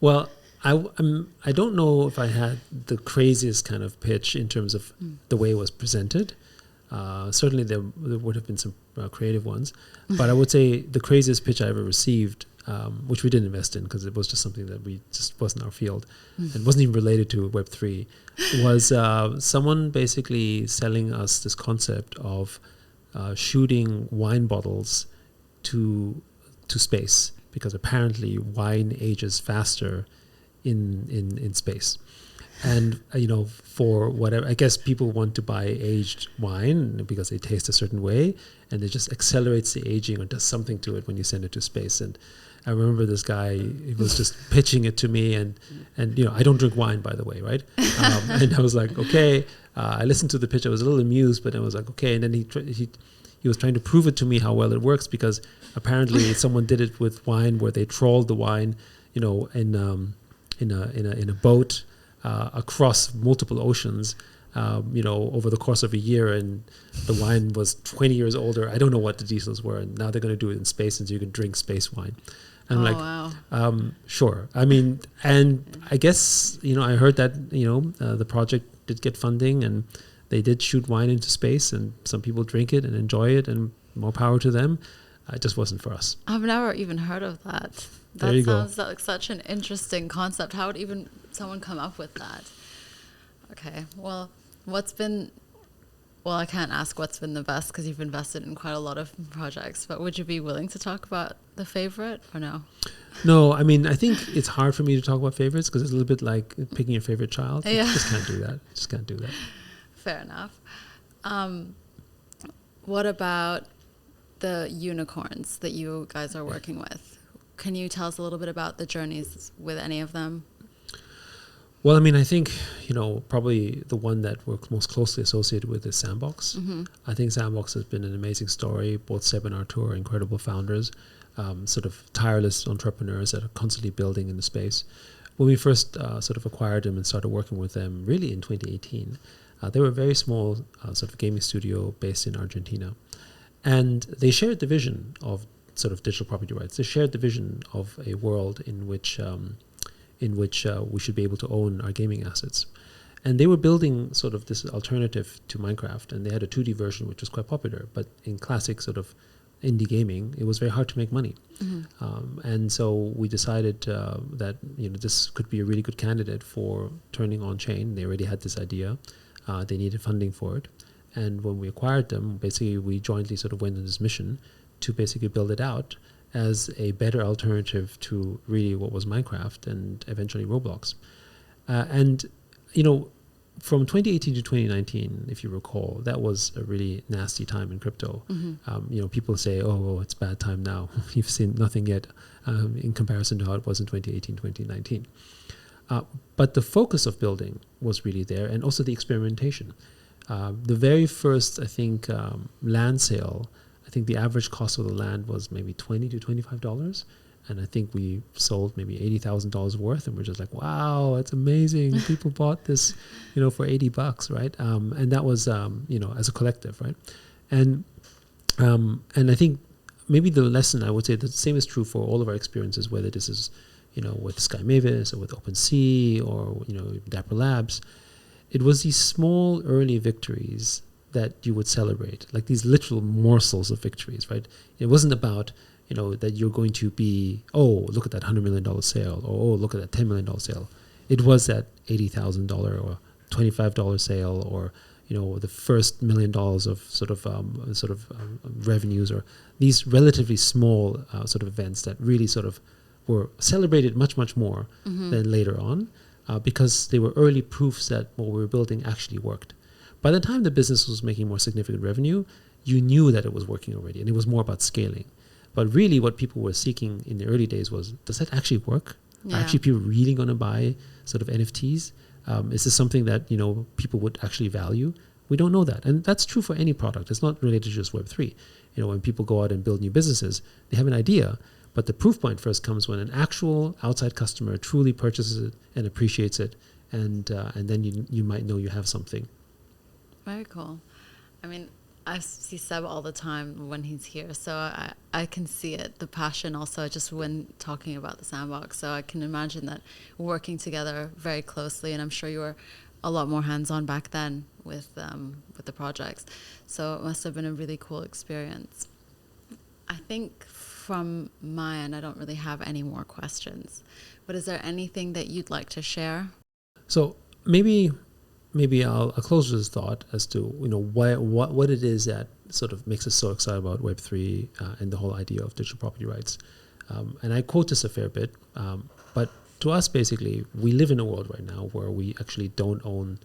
Well, I don't know if I had the craziest kind of pitch in terms of the way it was presented. Certainly there would have been some creative ones, but I would say the craziest pitch I ever received, which we didn't invest in because it was just something that we just wasn't our field and wasn't even related to web3, was someone basically selling us this concept of shooting wine bottles to space, because apparently wine ages faster in space. And, for whatever, I guess people want to buy aged wine because they taste a certain way, and it just accelerates the aging or does something to it when you send it to space. And I remember this guy, he was just pitching it to me, and I don't drink wine, by the way, right? And I was like, okay. I listened to the pitch. I was a little amused, but I was like, okay. And then he was trying to prove it to me how well it works, because apparently someone did it with wine where they trolled the wine, in a boat across multiple oceans, over the course of a year, and the wine was 20 years older. I don't know what the details were, and now they're going to do it in space, and so you can drink space wine. And wow. Sure. I mean, and I guess, I heard that, the project did get funding, and they did shoot wine into space, and some people drink it and enjoy it, and more power to them. It just wasn't for us. I've never even heard of that. There you sounds go. like such an interesting concept. How would even someone come up with that? Okay, well, I can't ask what's been the best, because you've invested in quite a lot of projects, but would you be willing to talk about the favorite or no? No, I mean, I think it's hard for me to talk about favorites, because it's a little bit like picking your favorite child. Yeah. You just can't do that. Just can't do that. Fair enough. What about the unicorns that you guys are working with? Can you tell us a little bit about the journeys with any of them? Well, I mean, I think, probably the one that we're most closely associated with is Sandbox. Mm-hmm. I think Sandbox has been an amazing story. Both Seb and Artur are incredible founders, sort of tireless entrepreneurs that are constantly building in the space. When we first sort of acquired them and started working with them, really in 2018, they were a very small sort of gaming studio based in Argentina. And they shared the vision of sort of digital property rights. They shared the vision of a world in which we should be able to own our gaming assets. And they were building sort of this alternative to Minecraft, and they had a 2D version which was quite popular, but in classic sort of indie gaming, it was very hard to make money. Mm-hmm. And so we decided that this could be a really good candidate for turning on chain. They already had this idea. They needed funding for it. And when we acquired them, basically we jointly sort of went on this mission to basically build it out as a better alternative to really what was Minecraft and eventually Roblox. From 2018 to 2019, if you recall, that was a really nasty time in crypto. Mm-hmm. People say, oh, it's bad time now. You've seen nothing yet in comparison to how it was in 2018, 2019. But the focus of building was really there, and also the experimentation. The very first, I think, land sale, I think the average cost of the land was maybe $20 to $25. And I think we sold maybe $80,000 worth, and we're just like, wow, that's amazing. People bought this, for $80, right? And that was, as a collective, right? And I think maybe the lesson, I would say the same is true for all of our experiences, whether this is, with Sky Mavis or with OpenSea or, Dapper Labs. It was these small early victories that you would celebrate, like these literal morsels of victories, right? It wasn't about, that you're going to be, oh, look at that $100 million sale, or oh, look at that $10 million sale. It was that $80,000 or $25 sale, or the first $1 million of revenues, or these relatively small sort of events that really sort of were celebrated much more than later on, because they were early proofs that what we were building actually worked. By the time the business was making more significant revenue, you knew that it was working already, and it was more about scaling. But really what people were seeking in the early days was, does that actually work? Yeah. Are actually people really going to buy sort of NFTs? Is this something that, people would actually value? We don't know that. And that's true for any product. It's not related to just web3. When people go out and build new businesses, they have an idea, but the proof point first comes when an actual outside customer truly purchases it and appreciates it. And then you might know you have something. Very cool. I mean, I see Seb all the time when he's here, so I can see it, the passion also just when talking about the Sandbox. So I can imagine that working together very closely, and I'm sure you were a lot more hands-on back then with the projects. So it must have been a really cool experience. I think from my end, I don't really have any more questions. But is there anything that you'd like to share? So maybe I'll close with this thought as to what it is that sort of makes us so excited about Web3 and the whole idea of digital property rights. And I quote this a fair bit, but to us, basically, we live in a world right now where we actually don't own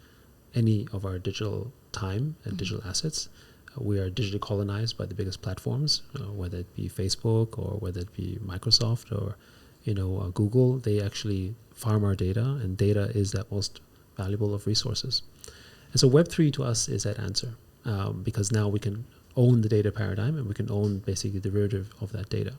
any of our digital time and digital assets. We are digitally colonized by the biggest platforms, whether it be Facebook or whether it be Microsoft or Google. They actually farm our data, and data is that most valuable of resources. And so Web3 to us is that answer, because now we can own the data paradigm and we can own basically the derivative of that data.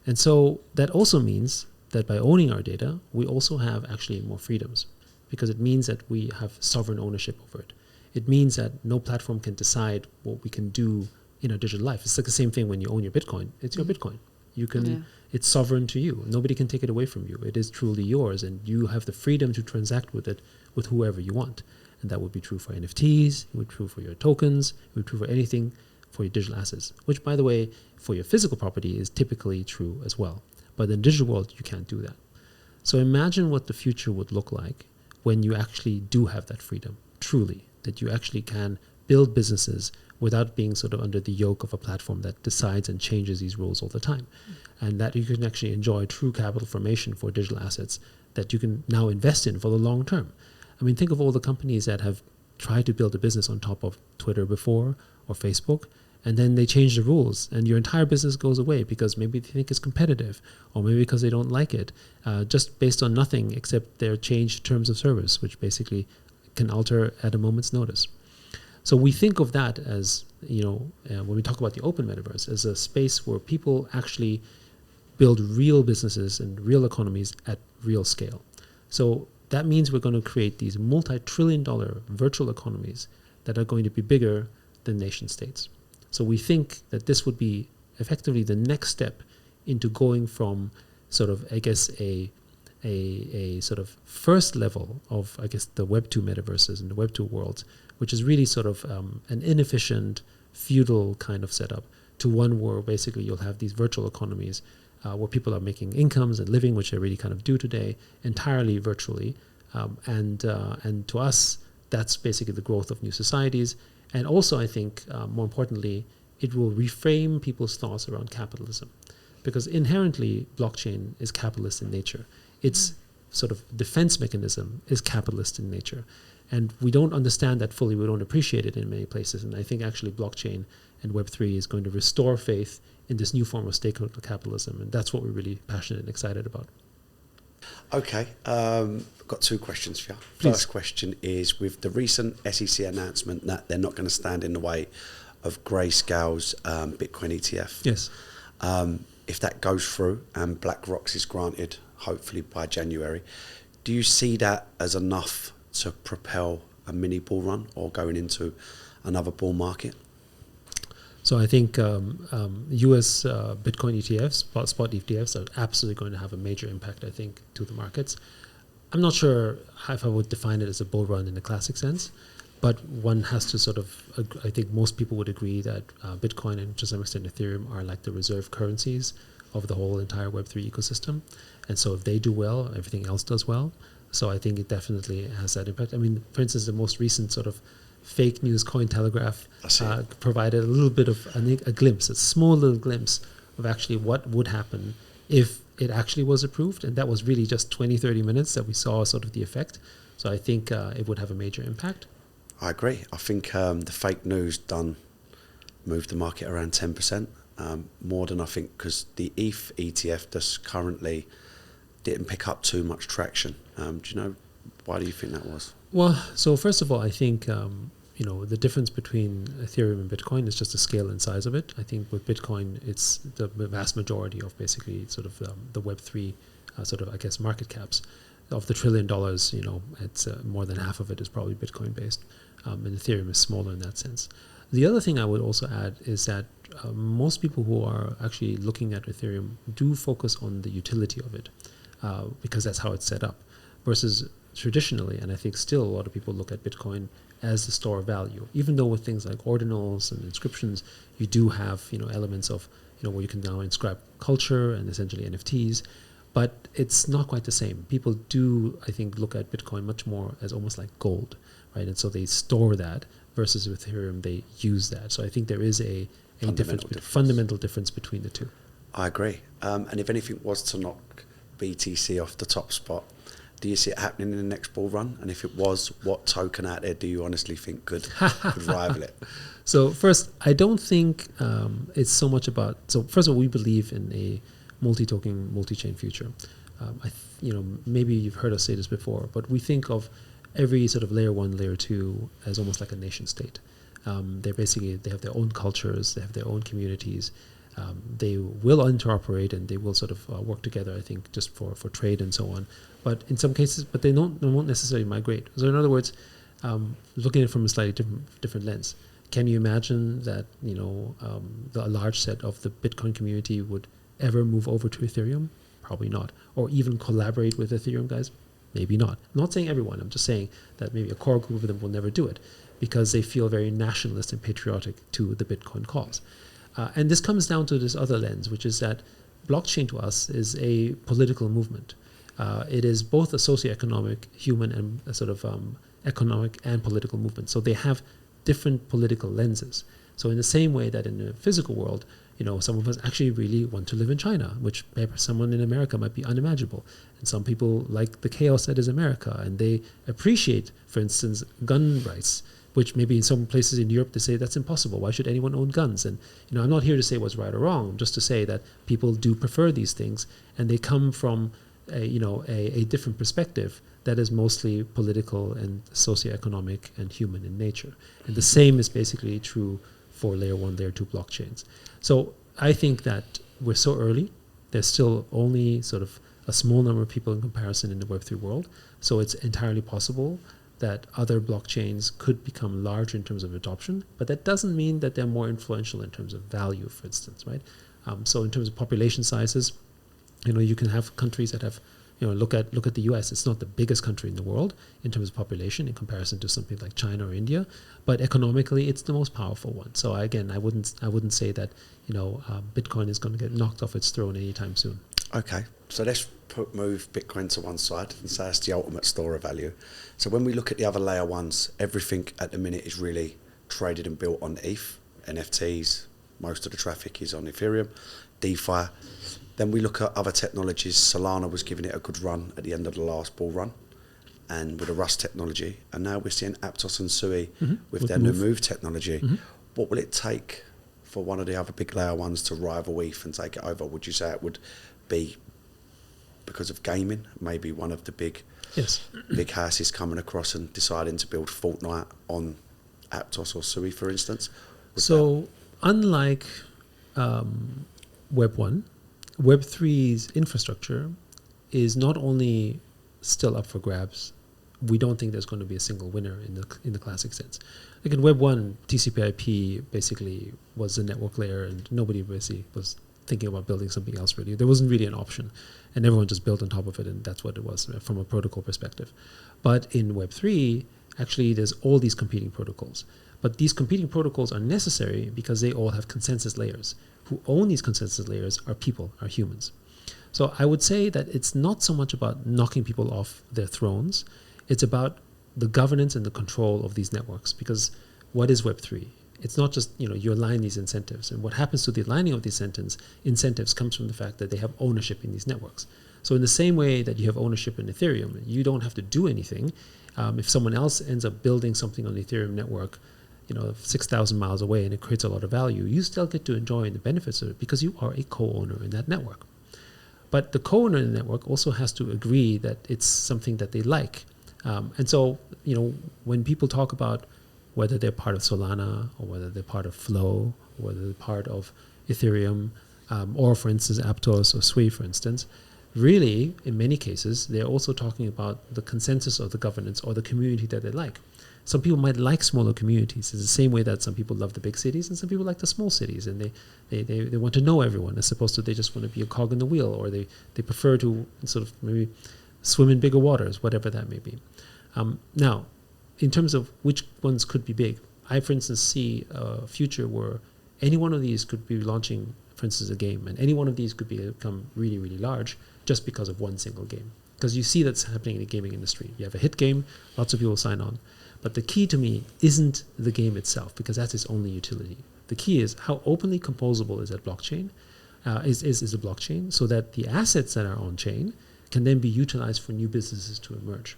And so that also means that by owning our data, we also have actually more freedoms, because it means that we have sovereign ownership over it. It means that no platform can decide what we can do in our digital life. It's like the same thing when you own your Bitcoin. It's your Bitcoin. You can, it's sovereign to you. Nobody can take it away from you. It is truly yours, and you have the freedom to transact with it with whoever you want. And that would be true for NFTs, it would be true for your tokens, it would be true for anything for your digital assets, which, by the way, for your physical property is typically true as well. But in the digital world, you can't do that. So imagine what the future would look like when you actually do have that freedom, truly, that you actually can build businesses without being sort of under the yoke of a platform that decides and changes these rules all the time. And that you can actually enjoy true capital formation for digital assets that you can now invest in for the long term. I mean, think of all the companies that have tried to build a business on top of Twitter before or Facebook, and then they change the rules and your entire business goes away because maybe they think it's competitive, or maybe because they don't like it, just based on nothing except their changed terms of service, which basically can alter at a moment's notice. So we think of that as, when we talk about the open metaverse, as a space where people actually build real businesses and real economies at real scale. So that means we're going to create these multi-trillion-dollar virtual economies that are going to be bigger than nation states. So we think that this would be effectively the next step into going from sort of, I guess, a sort of first level of, I guess, the Web2 metaverses and the Web2 worlds, which is really sort of an inefficient, feudal kind of setup, to one where basically you'll have these virtual economies where people are making incomes and living, which they really kind of do today, entirely virtually. And to us, that's basically the growth of new societies. And also, I think, more importantly, it will reframe people's thoughts around capitalism, because inherently blockchain is capitalist in nature. Its sort of defense mechanism is capitalist in nature. And we don't understand that fully. We don't appreciate it in many places. And I think actually blockchain and Web3 is going to restore faith in this new form of stakeholder capitalism. And that's what we're really passionate and excited about. Okay, I've got two questions for you. Please. First question is, with the recent SEC announcement that they're not going to stand in the way of grayscale's Bitcoin ETF. Yes. If that goes through and BlackRock's is granted, hopefully by January, do you see that as enough to propel a mini bull run or going into another bull market? So I think US Bitcoin ETFs, spot ETFs, are absolutely going to have a major impact, I think, to the markets. I'm not sure if I would define it as a bull run in the classic sense, but one has to sort of, I think most people would agree that Bitcoin and to some extent Ethereum are like the reserve currencies of the whole entire Web3 ecosystem. And so if they do well, everything else does well. So I think it definitely has that impact. I mean, for instance, the most recent sort of fake news Cointelegraph provided a little bit of a glimpse, a small little glimpse of actually what would happen if it actually was approved. And that was really just 20, 30 minutes that we saw sort of the effect. So I think it would have a major impact. I agree. I think the fake news moved the market around 10%, more than I think, because the ETH ETF just currently didn't pick up too much traction. Do you know, why do you think that was? Well, so first of all, I think, the difference between Ethereum and Bitcoin is just the scale and size of it. I think with Bitcoin, it's the vast majority of basically sort of the Web3 sort of, I guess, market caps. Of the $1 trillion, it's more than half of it is probably Bitcoin based. And Ethereum is smaller in that sense. The other thing I would also add is that most people who are actually looking at Ethereum do focus on the utility of it, because that's how it's set up, versus traditionally, and I think still a lot of people look at Bitcoin as the store of value. Even though with things like ordinals and inscriptions, you do have elements of where you can now inscribe culture and essentially NFTs, but it's not quite the same. People do, I think, look at Bitcoin much more as almost like gold, right? And so they store that, versus with Ethereum they use that. So I think there is a fundamental difference between the two. I agree. And if anything was to knock BTC off the top spot. Do you see it happening in the next bull run? And if it was, what token out there do you honestly think could rival it? So first, I don't think it's so much about. So first of all, we believe in a multi-token, multi-chain future. Maybe you've heard us say this before, but we think of every sort of layer 1, layer 2 as almost like a nation state. They have their own cultures, they have their own communities. They will interoperate and they will sort of work together, I think, just for trade and so on. But in some cases, they won't necessarily migrate. So in other words, looking at it from a slightly different lens, can you imagine that a large set of the Bitcoin community would ever move over to Ethereum? Probably not. Or even collaborate with Ethereum guys? Maybe not. I'm not saying everyone. I'm just saying that maybe a core group of them will never do it because they feel very nationalist and patriotic to the Bitcoin cause. And this comes down to this other lens, which is that blockchain to us is a political movement. It is both a socioeconomic, human, and a sort of economic and political movement. So they have different political lenses. So in the same way that in the physical world, some of us actually really want to live in China, which someone in America might be unimaginable. And some people like the chaos that is America, and they appreciate, for instance, gun rights, which maybe in some places in Europe they say that's impossible. Why should anyone own guns? And I'm not here to say what's right or wrong, just to say that people do prefer these things, and they come from a different perspective that is mostly political and socioeconomic and human in nature. And the same is basically true for layer 1, layer 2 blockchains. So I think that we're so early. There's still only sort of a small number of people in comparison in the Web3 world. So it's entirely possible that other blockchains could become large in terms of adoption, but that doesn't mean that they're more influential in terms of value, for instance, right? So in terms of population sizes, you can have countries that have, look at the US. It's not the biggest country in the world in terms of population in comparison to something like China or India, but economically it's the most powerful one. So again, I wouldn't say that Bitcoin is going to get knocked off its throne anytime soon. Okay, so let's move Bitcoin to one side and say it's the ultimate store of value. So when we look at the other layer ones, everything at the minute is really traded and built on ETH, NFTs, most of the traffic is on Ethereum, DeFi. Then we look at other technologies. Solana was giving it a good run at the end of the last bull run, and with the Rust technology. And now we're seeing Aptos and Sui with their new Move technology. Mm-hmm. What will it take for one of the other big layer ones to rival ETH and take it over? Would you say it would be because of gaming? Maybe one of the big houses coming across and deciding to build Fortnite on Aptos or Sui, for instance? Unlike Web 1, Web3's infrastructure is not only still up for grabs. We don't think there's going to be a single winner in the classic sense. Like in Web 1, TCP/IP basically was the network layer, and nobody basically was thinking about building something else really. There wasn't really an option, and everyone just built on top of it, and that's what it was from a protocol perspective. But in Web 3, actually there's all these competing protocols. But these competing protocols are necessary because they all have consensus layers. Who own these consensus layers are people, are humans. So I would say that it's not so much about knocking people off their thrones. It's about the governance and the control of these networks. Because what is Web3? It's not just, you align these incentives. And what happens to the aligning of these incentives comes from the fact that they have ownership in these networks. So in the same way that you have ownership in Ethereum, you don't have to do anything. If someone else ends up building something on the Ethereum network, 6,000 miles away, and it creates a lot of value, you still get to enjoy the benefits of it because you are a co-owner in that network. But the co-owner in the network also has to agree that it's something that they like. And so, when people talk about whether they're part of Solana or whether they're part of Flow or whether they're part of Ethereum or, for instance, Aptos or Sui, for instance, really, in many cases, they're also talking about the consensus of the governance or the community that they like. Some people might like smaller communities. It's the same way that some people love the big cities and some people like the small cities, and they want to know everyone as opposed to they just want to be a cog in the wheel, or they prefer to sort of maybe swim in bigger waters, whatever that may be. Now, in terms of which ones could be big, I, for instance, see a future where any one of these could be launching, for instance, a game, and any one of these could become really, really large just because of one single game. Because you see that's happening in the gaming industry. You have a hit game, lots of people sign on. But the key to me isn't the game itself, because that's its only utility. The key is how openly composable is that blockchain, is the blockchain, so that the assets that are on chain can then be utilized for new businesses to emerge.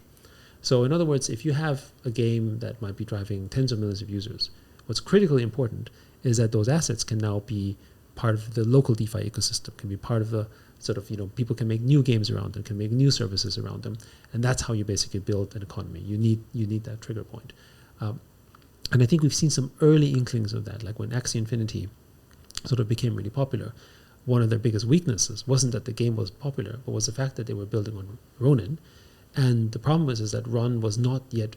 So in other words, if you have a game that might be driving tens of millions of users, what's critically important is that those assets can now be part of the local DeFi ecosystem, can be part of the sort of, people can make new games around them, can make new services around them. And that's how you basically build an economy. You need that trigger point. And I think we've seen some early inklings of that, like when Axie Infinity sort of became really popular. One of their biggest weaknesses wasn't that the game was popular, but was the fact that they were building on Ronin. And the problem is that Run was not yet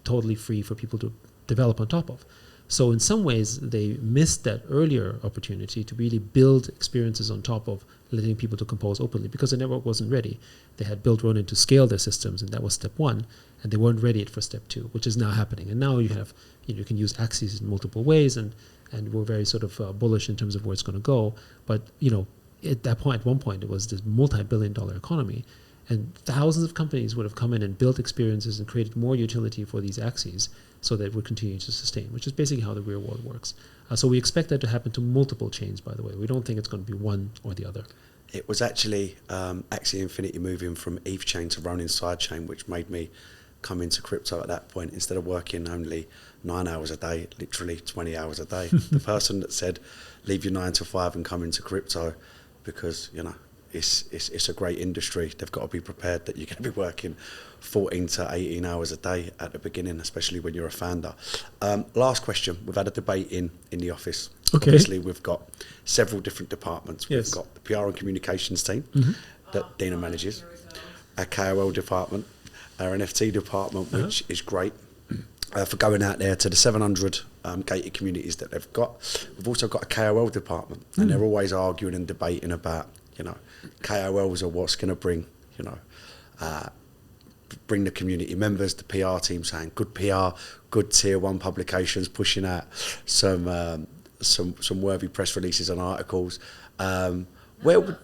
totally free for people to develop on top of. So in some ways, they missed that earlier opportunity to really build experiences on top of letting people to compose openly, because the network wasn't ready. They had built Ronin to scale their systems, and that was step one, and they weren't ready for step two, which is now happening. And now you have, you can use Axies in multiple ways, and we're very sort of bullish in terms of where it's going to go. But, at one point, it was this multi-billion-dollar economy, and thousands of companies would have come in and built experiences and created more utility for these Axies so that it would continue to sustain, which is basically how the real world works. So we expect that to happen to multiple chains, by the way. We don't think it's going to be one or the other. It was actually Axie Infinity moving from ETH chain to Ronin sidechain, which made me come into crypto at that point. Instead of working only 9 hours a day, literally 20 hours a day. The person that said, leave your 9 to 5 and come into crypto, because, it's a great industry. They've got to be prepared that you're going to be working 14 to 18 hours a day at the beginning, especially when you're a founder. Last question. We've had a debate in the office. Okay. Obviously, we've got several different departments. Yes. We've got the PR and communications team that Dina manages, our KOL department, our NFT department, which is great for going out there to the 700 gated communities that they've got. We've also got a KOL department, and they're always arguing and debating about, KOLs are what's going to bring, bring the community members, the PR team saying good PR, good tier one publications, pushing out some worthy press releases and articles. Where would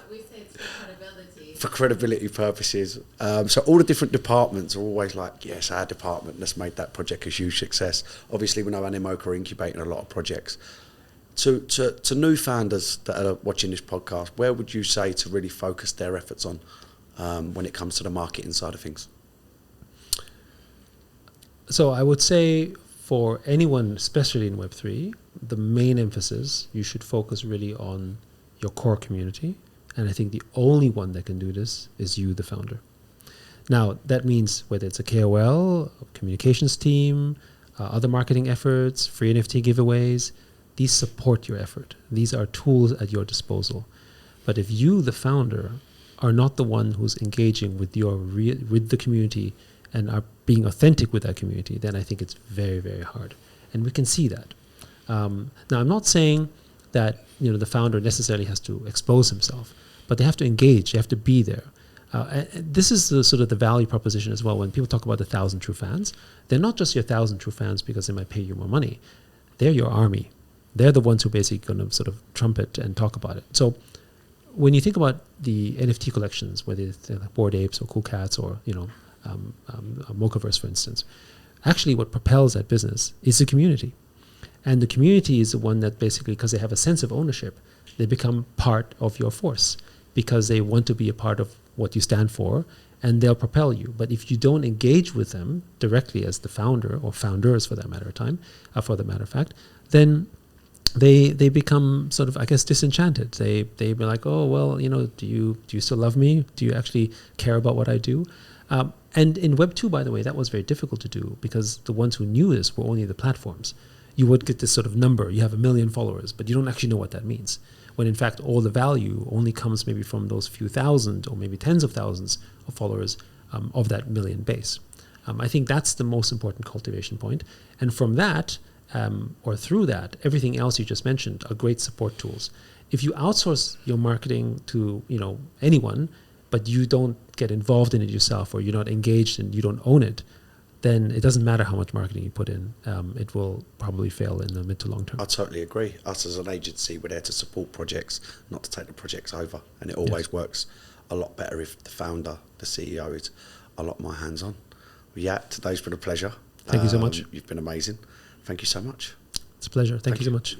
we say it's for credibility. For credibility purposes. So all the different departments are always like, yes, our department, let's make that project a huge success. Obviously, we know Animoca are incubating a lot of projects. To new founders that are watching this podcast, where would you say to really focus their efforts on when it comes to the marketing side of things? So I would say for anyone, especially in Web3, the main emphasis, you should focus really on your core community. And I think the only one that can do this is you, the founder. Now, that means whether it's a KOL, a communications team, other marketing efforts, free NFT giveaways, these support your effort. These are tools at your disposal. But if you, the founder, are not the one who's engaging with with the community and are being authentic with that community, then I think it's very, very hard. And we can see that. Now, I'm not saying that the founder necessarily has to expose himself, but they have to engage. They have to be there. And this is the sort of the value proposition as well. When people talk about the 1,000 true fans, they're not just your 1,000 true fans because they might pay you more money. They're your army. They're the ones who are basically going to sort of trumpet and talk about it. So when you think about the NFT collections, whether it's like Bored Apes or Cool Cats or Mocaverse, for instance, actually what propels that business is the community. And the community is the one that basically, because they have a sense of ownership, they become part of your force because they want to be a part of what you stand for, and they'll propel you. But if you don't engage with them directly as the founder or founders for that matter of fact, then they become sort of, I guess, disenchanted. They be like, oh, well, do you still love me? Do you actually care about what I do? And in Web 2, by the way, that was very difficult to do because the ones who knew this were only the platforms. You would get this sort of number, you have 1 million followers, but you don't actually know what that means. When in fact, all the value only comes maybe from those few thousand or maybe tens of thousands of followers of that 1 million base. I think that's the most important cultivation point. And from that, or through that, everything else you just mentioned are great support tools. If you outsource your marketing to anyone, but you don't get involved in it yourself, or you're not engaged and you don't own it, then it doesn't matter how much marketing you put in. It will probably fail in the mid to long term. I totally agree. Us as an agency, we're there to support projects, not to take the projects over. And it always works a lot better if the founder, the CEO, is a lot more hands-on. Well, yeah, today's been a pleasure. Thank you so much. You've been amazing. Thank you so much. It's a pleasure. Thank you so much.